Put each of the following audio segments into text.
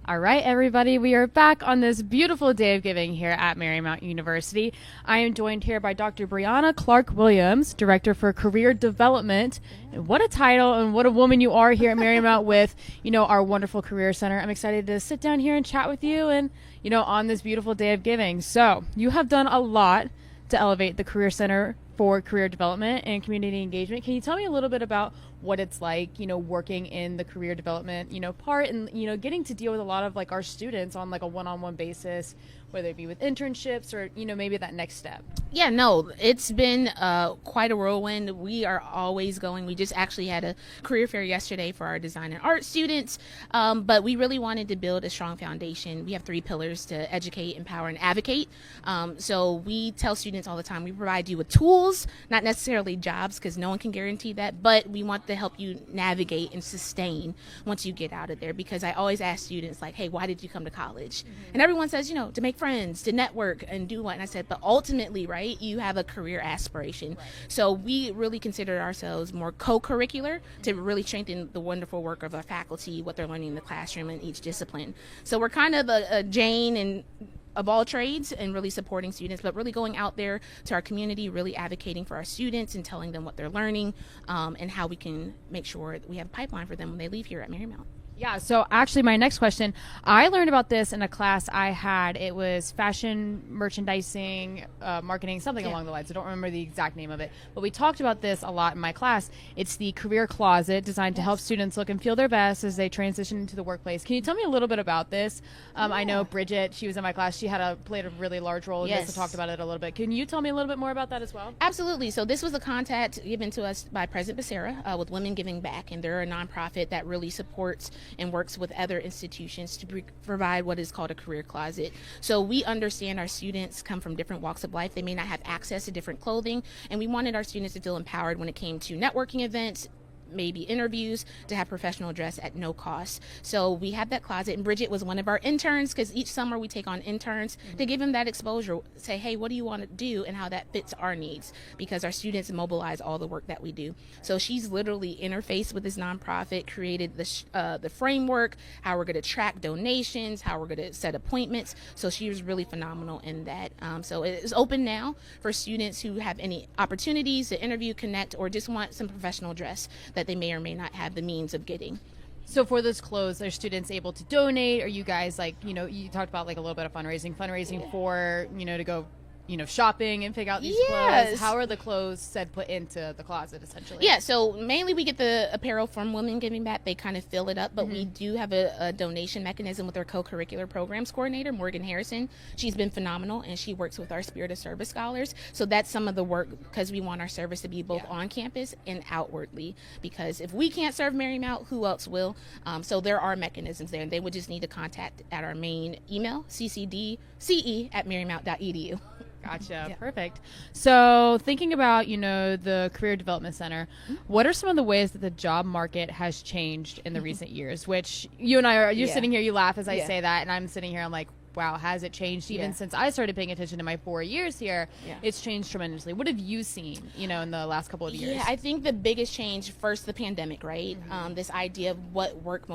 All right, everybody, we are back on this beautiful day of giving here at Marymount University. I am joined here by Dr. Brianna Clark-Williams, Director for Career Development. And what a title and what a woman you are here at Marymount with, our wonderful Career Center. I'm excited to sit down here and chat with you and, on this beautiful day of giving. So you have done a lot to elevate the Career Center for career development and community engagement. Can you tell me a little bit about what it's like, working in the career development, part and, getting to deal with a lot of our students on a one-on-one basis, whether it be with internships or, maybe that next step? Yeah, no, it's been quite a whirlwind. We are always going. We just actually had a career fair yesterday for our design and art students, but we really wanted to build a strong foundation. We have 3 pillars: to educate, empower, and advocate. So we tell students all the time, we provide you with tools, not necessarily jobs, because no one can guarantee that, but we want to help you navigate and sustain once you get out of there. Because I always ask students, hey, why did you come to college? Mm-hmm. And everyone says, to make friends, to network, and do what? And I said, but ultimately, right, you have a career aspiration. Right. So we really consider ourselves more co-curricular to really strengthen the wonderful work of our faculty, what they're learning in the classroom in each discipline. So we're kind of a Jane and of all trades and really supporting students, but really going out there to our community, really advocating for our students and telling them what they're learning, and how we can make sure that we have a pipeline for them when they leave here at Marymount. Yeah, so actually my next question, I learned about this in a class I had. It was fashion merchandising, marketing, something along the lines. I don't remember the exact name of it, but we talked about this a lot in my class. It's the career closet, designed to help students look and feel their best as they transition into the workplace. Can you tell me a little bit about this? I know Bridget, she was in my class. She played a really large role in this and talked about it a little bit. Can you tell me a little bit more about that as well? Absolutely. So this was a contact given to us by President Becerra with Women Giving Back, and they're a nonprofit that really supports and works with other institutions to provide what is called a career closet. So we understand our students come from different walks of life. They may not have access to different clothing, and we wanted our students to feel empowered when it came to networking events, maybe interviews, to have professional dress at no cost. So we have that closet, and Bridget was one of our interns, because each summer we take on interns to give them that exposure, say, hey, what do you want to do, and how that fits our needs, because our students mobilize all the work that we do. So she's literally interfaced with this nonprofit, created the framework, how we're going to track donations, how we're going to set appointments. So she was really phenomenal in that. So it is open now for students who have any opportunities to interview, connect, or just want some professional dress that they may or may not have the means of getting. So for those clothes, are students able to donate? Are you guys you talked about a little bit of fundraising for, to go, shopping and pick out these clothes? How are the clothes put into the closet essentially? Yeah, so mainly we get the apparel from Women Giving Back. They kind of fill it up, but we do have a donation mechanism with our co-curricular programs coordinator, Morgan Harrison. She's been phenomenal, and she works with our Spirit of Service scholars. So that's some of the work, because we want our service to be both on campus and outwardly, because if we can't serve Marymount, who else will? So there are mechanisms there, and they would just need to contact at our main email, ccdce@marymount.edu. Gotcha. Yeah. Perfect. So thinking about, the Career Development Center, what are some of the ways that the job market has changed in the recent years? Which you and I are, you're sitting here, you laugh as I say that, and I'm sitting here, I'm like, wow, has it changed? Even since I started paying attention to my 4 years here, it's changed tremendously. What have you seen, in the last couple of years? Yeah, I think the biggest change, first, the pandemic, right? This idea of what work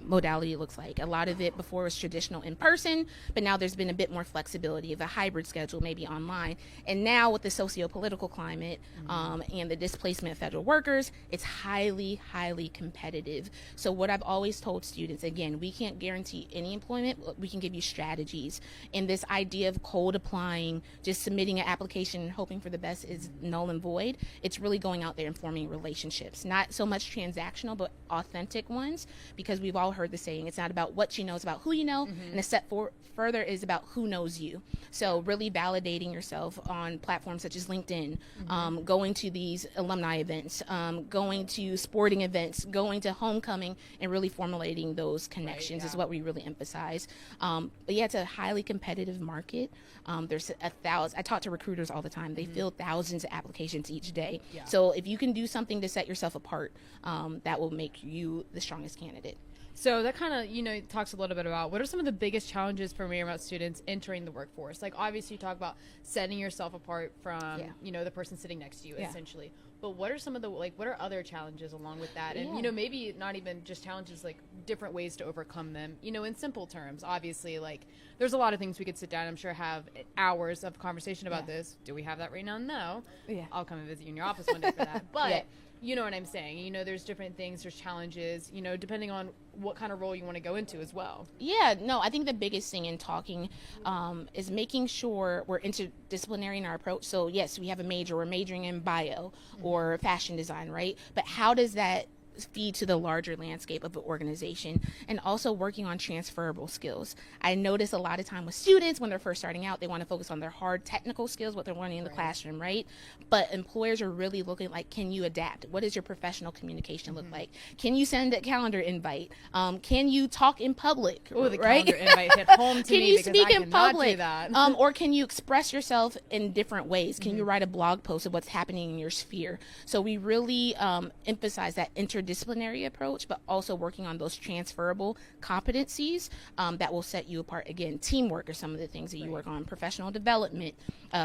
modality looks like. A lot of it before was traditional in person, but now there's been a bit more flexibility of a hybrid schedule, maybe online. And now with the socio-political climate and the displacement of federal workers, it's highly, highly competitive. So what I've always told students, again, we can't guarantee any employment, but we can give you strategies. And this idea of cold applying, just submitting an application and hoping for the best is null and void. It's really going out there and forming relationships, not so much transactional, but authentic ones, because we've all heard the saying, it's not about what you know, it's about who you know, and a step further is about who knows you. So really validating yourself on platforms such as LinkedIn, going to these alumni events, going to sporting events, going to homecoming, and really formulating those connections is what we really emphasize. But yeah, it's a highly competitive market. There's I talk to recruiters all the time. They fill thousands of applications each day. So if you can do something to set yourself apart, that will make you the strongest candidate. So that kind of, talks a little bit about what are some of the biggest challenges for Marymount students entering the workforce? Obviously you talk about setting yourself apart from, the person sitting next to you, essentially. But what are some of the, like, what are other challenges along with that? And, Yeah. you know, maybe not even just challenges, like different ways to overcome them, you know, in simple terms. Obviously, like, there's a lot of things we could sit down, I'm sure, have hours of conversation about this. Do we have that right now? No. Yeah. I'll come and visit you in your office one day for that. But Yeah. you know what I'm saying? You know, there's different things, there's challenges, you know, depending on what kind of role you want to go into as well. Yeah, no, I think the biggest thing in talking is making sure we're interdisciplinary in our approach. So, yes, we have a major, we're majoring in bio or fashion design, right? But how does that feed to the larger landscape of the organization, and also working on transferable skills? I notice a lot of time with students when they're first starting out, they want to focus on their hard technical skills, what they're learning in the classroom, right? But employers are really looking like, can you adapt? What does your professional communication look like? Can you send a calendar invite? Can you talk in public? Oh, the right? calendar invite hit home to Can me you because speak I in cannot public? do that. Or can you express yourself in different ways? Can you write a blog post of what's happening in your sphere? So we really emphasize that interdisciplinary approach, but also working on those transferable competencies that will set you apart. Again, teamwork are some of the things that you work on, professional development,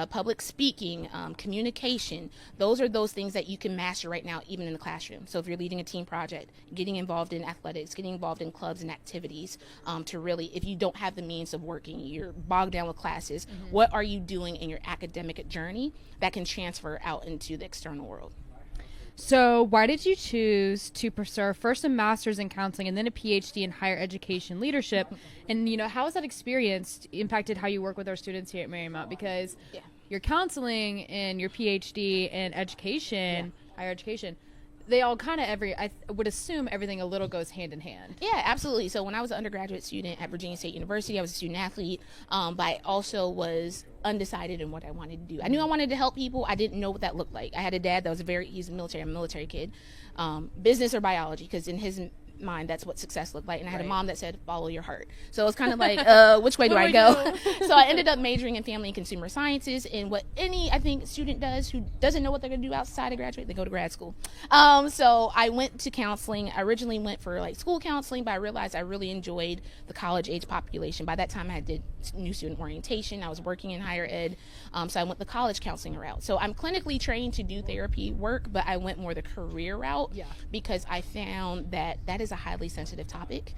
public speaking, communication. Those are those things that you can master right now, even in the classroom. So if you're leading a team project, getting involved in athletics, getting involved in clubs and activities, to really, if you don't have the means of working, you're bogged down with classes, what are you doing in your academic journey that can transfer out into the external world? So why did you choose to pursue first a master's in counseling and then a PhD in higher education leadership? And, you know, how has that experience impacted how you work with our students here at Marymount? Because your counseling and your PhD in education, higher education, they all kind of I would assume everything a little goes hand in hand. Yeah, absolutely. So when I was an undergraduate student at Virginia State University, I was a student athlete, but I also was undecided in what I wanted to do. I knew I wanted to help people. I didn't know what that looked like. I had a dad that was he's military, I'm a military kid, business or biology, because in his mind that's what success looked like, and I had a mom that said follow your heart. So it was kind of like which way do I go? So I ended up majoring in family and consumer sciences, and what any I think student does who doesn't know what they're going to do outside of graduate, they go to grad school. So I went to counseling. I originally went for like school counseling, but I realized I really enjoyed the college age population. By that time I did new student orientation, I was working in higher ed, so I went the college counseling route. So I'm clinically trained to do therapy work, but I went more the career route because I found that is a highly sensitive topic.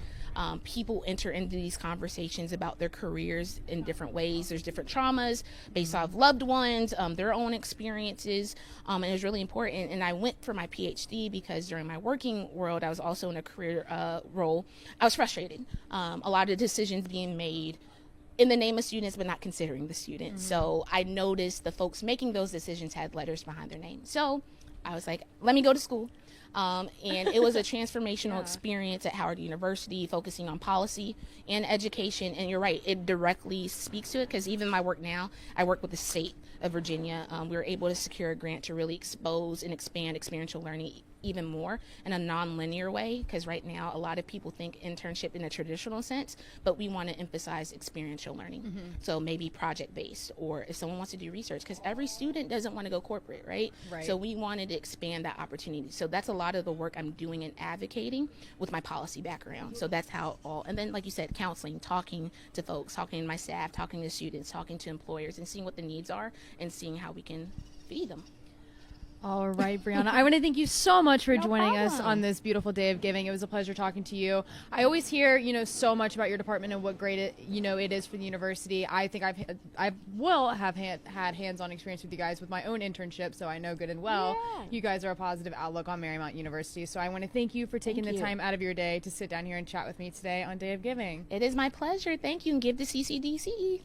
People enter into these conversations about their careers in different ways. There's different traumas based off loved ones, their own experiences, and it was really important. And I went for my PhD because during my working world, I was also in a career role. I was frustrated. A lot of decisions being made in the name of students, but not considering the students. So I noticed the folks making those decisions had letters behind their name. So I was like, let me go to school. And it was a transformational experience at Howard University, focusing on policy and education. And you're right, it directly speaks to it, because even my work now, I work with the state of Virginia. We were able to secure a grant to really expose and expand experiential learning even more in a non-linear way, because right now a lot of people think internship in a traditional sense, but we want to emphasize experiential learning. So maybe project-based, or if someone wants to do research, because every student doesn't want to go corporate, right? So we wanted to expand that opportunity. So that's a lot of the work I'm doing and advocating with my policy background. So that's how and then like you said, counseling, talking to folks, talking to my staff, talking to students, talking to employers, and seeing what the needs are and seeing how we can feed them. All right, Brianna, I want to thank you so much for joining us problem. on this beautiful day of giving. It was a pleasure talking to you. I always hear, you know, so much about your department and what great it is for the university. I think I will have had hands-on experience with you guys with my own internship, so I know good and well you guys are a positive outlook on Marymount University. So I want to thank you for taking the time out of your day to sit down here and chat with me today on Day of Giving. It is my pleasure. Thank you, and give the CCDC.